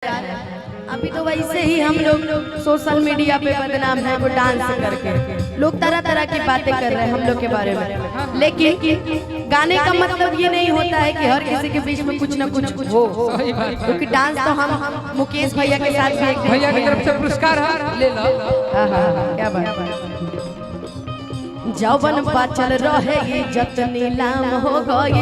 अभी तो वैसे ही हम लोग सोशल मीडिया पे बदनाम है वो डांस करके। लोग तरह तरह की बातें कर रहे हैं हम लोग के बारे में, लेकिन गाने का मतलब ये नहीं होता है कि हर किसी के बीच में कुछ ना कुछ हो। क्योंकि डांस तो हम मुकेश भैया के साथ भी भैया की तरफ से पुरस्कार ले लो। क्या बात। जवन बचल रहे इज्जत नीलाम हो गई,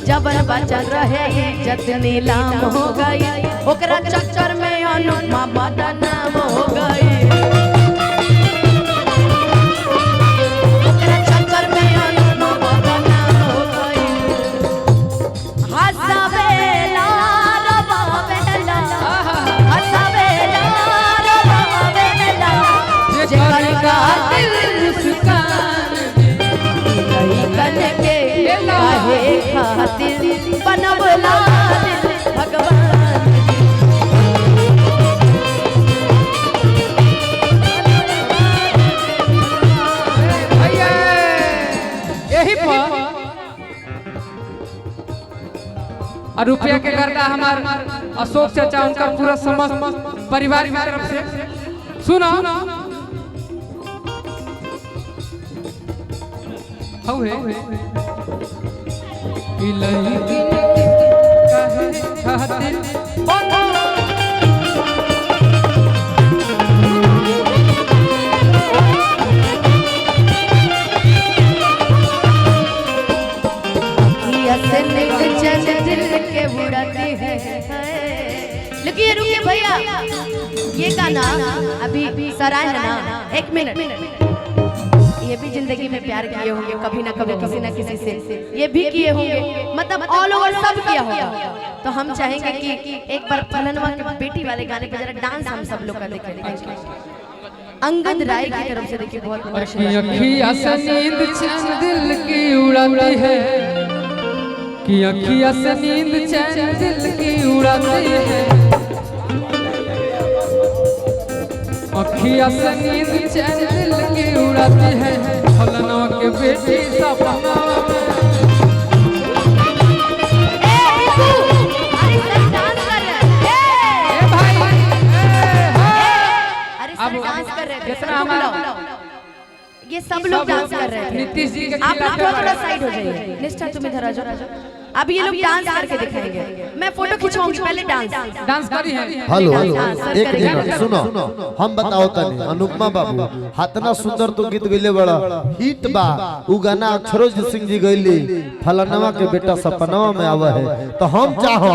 जवन बचल रहे इज्जत नीलाम हो गई, ओकरा चक्कर में अनुपमा बदनाम हो गई। ओकरा चक्कर में अनुपमा बदनाम हो गई। हंसावेला रवावेला, हंसावेला रवावेला, जेकर का दिल मुस्कान के काहे खातिर बनवला भगवान। भैया यही पर और रुपया के करता हमार अशोक चाचा उनका पूरा समस्त परिवार की तरफ से सुनो दिल के बुड़ाती है। लेकिन रुकिए भैया, ये गाना अभी सराय है ना, एक मिनट। ये भी जिंदगी में प्यार किए होंगे कभी ना कभी किसी ना किसी से, ये भी किए होंगे, मतलब ऑल ओवर सब किया होगा। तो हम चाहेंगे कि एक बार फलनवा के बेटी वाले गाने पे जरा डांस हम सब लोग का देखें। अंगद राय की तरफ से देखिए बहुत अखियाँ से नींद चैन दिल की उड़ाती है, कि अखियाँ से नींद चैन दिल की उड़ाती है, अखियाँ से नींद चैन दिल की उड़ाती है, फलनवा के बेटी सपना ये सब लोग डांस कर रहे थे। नीतीश जी के आप थोड़ा साइड हो जाइए। निष्ठा तुम इधर आ जाओ। अब ये लोग डांस करके दिखाएंगे। मैं फोटो खिंचवाऊंगी, पहले डांस करी है। हेलो एक मिनट सुनो, हम बताओ तनी अनुपमा बाबू हातना सुंदर तो गीत गइले बड़ा हिट बा। उ गाना अक्षरोज सिंह जी गइली फलनवा के बेटा सपनवा में आवा है। तो हम चाहो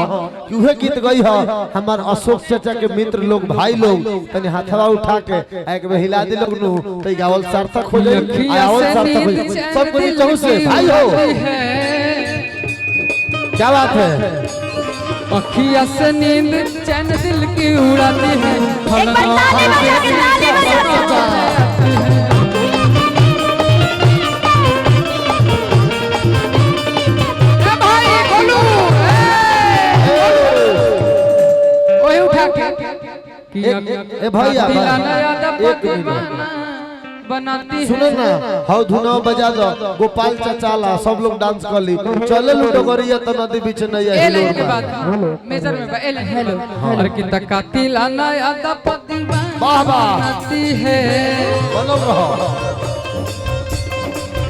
कि उहे गीत गई हो हमार अशोक चाचा के मित्र लोग भाई लोग तनी हाथवा उठा के एक बे हिला दे लोग नु तो गावल सार्थक हो जाए, आवल सार्थक हो जाए। सब कोई चाहू से भाई हो, क्या बात है। अखियाँ से नींद चैन दिल की उड़ाती है, फलनवा के बेटी सपना ए भैया बनाती सुनो ना, हाउ धुना बजा दो गोपाल चचाला सब लोग डांस कर ली। चले लूडो करिए तो नदी बीच नहीं है। एले के बाद मेजर में एले हेलो और की तकातिला ना याद पति बनाती है, बोलो रहो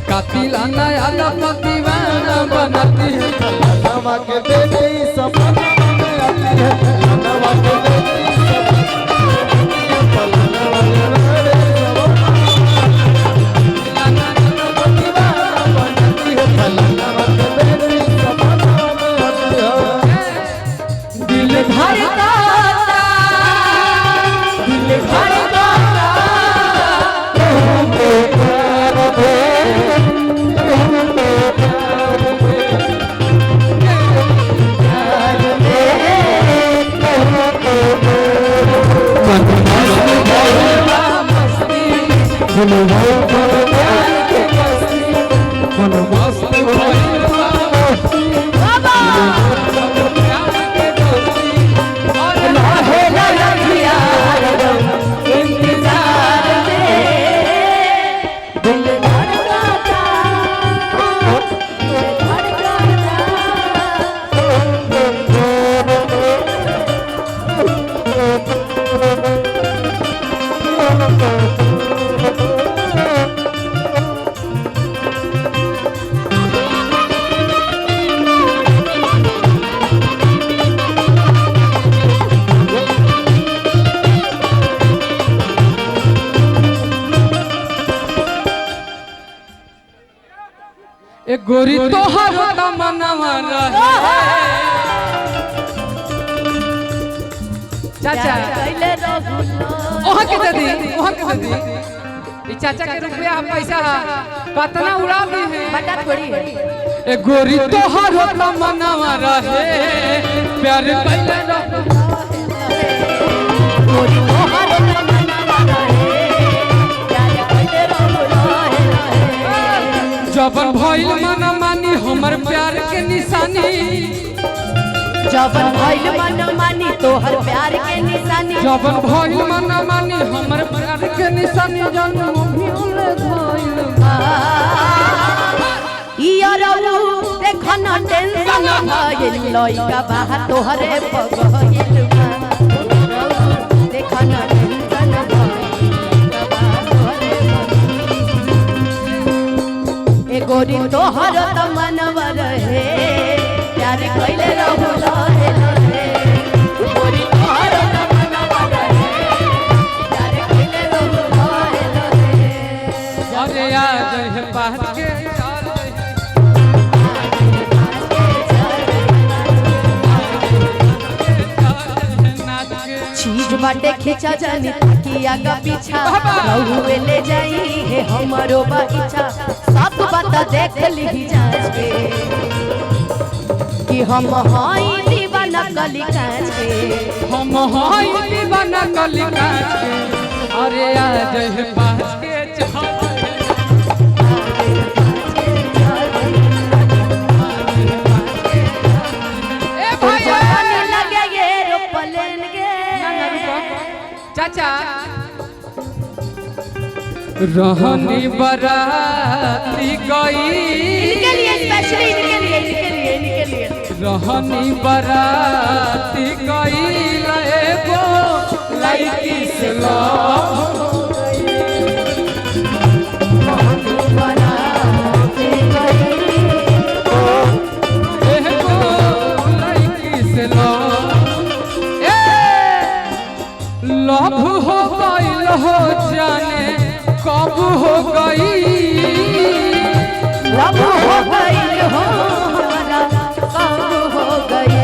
कातिला ना याद पति बनाती है, फलनवा के बेटी सपना में आती है, फलनवा के बेटी ए गोरी तोहर तमन्नावा रहे चाचा वहाँ के दे दी ई चाचा के रुपया पैसा कितना उड़ा दी है बता थोड़ी ए गोरी तोहर तमन्नावा रहे प्यार कैले रहू गोरी तोहर तमन्नावा रहे प्यार कैले रहू जबन भइल मन मानी हमर प्यार के निशानी जबन भइल मन मानी तोहर प्यार के निशानी जबन भइल मन मानी हमर प्यार के निशानी जन्म भूले भइल इयरऊ देखन टेंशन भइल लइका बाहर तोहरे पगइल देखन टेंशन भइल ए गोरी तोहर तमन्नावा रहे प्यार कैले रहू लहे लहे गोरी तोहर तमन्नावा रहे प्यार कैले रहू लहे लहे अरे याद है बात के चीज बाटे खींचा जानी तकिया का पीछा रहुए ले जाई है हमरो बगीचा सब बात देख ली जांच के कि हम हई दीवाना कली कांच के हम हई दीवाना कली कांच के अरे याद है बात के चाचा रहनी बराती गई इनके लिए स्पेशली इनके लिए रहनी बराती गई एगो लड़की से लव लव हो गई हो जाने कब हो गई लव हो गई हो हमारा कब हो गई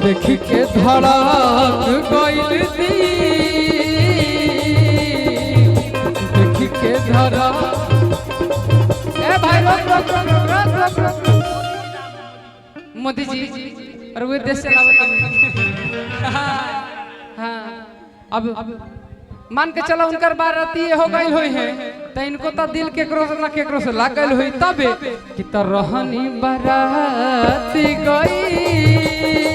देख के धड़क गई देख के धड़क ए भाई रोक मोदी जी और वो देश चलावत हाँ अब मान के चलो उनकर बाराती हो गई हुई है तो इनको तो दिल केकरो से ना केकरो से लाग गई हुई तबे कि तो रहनी बाराती गई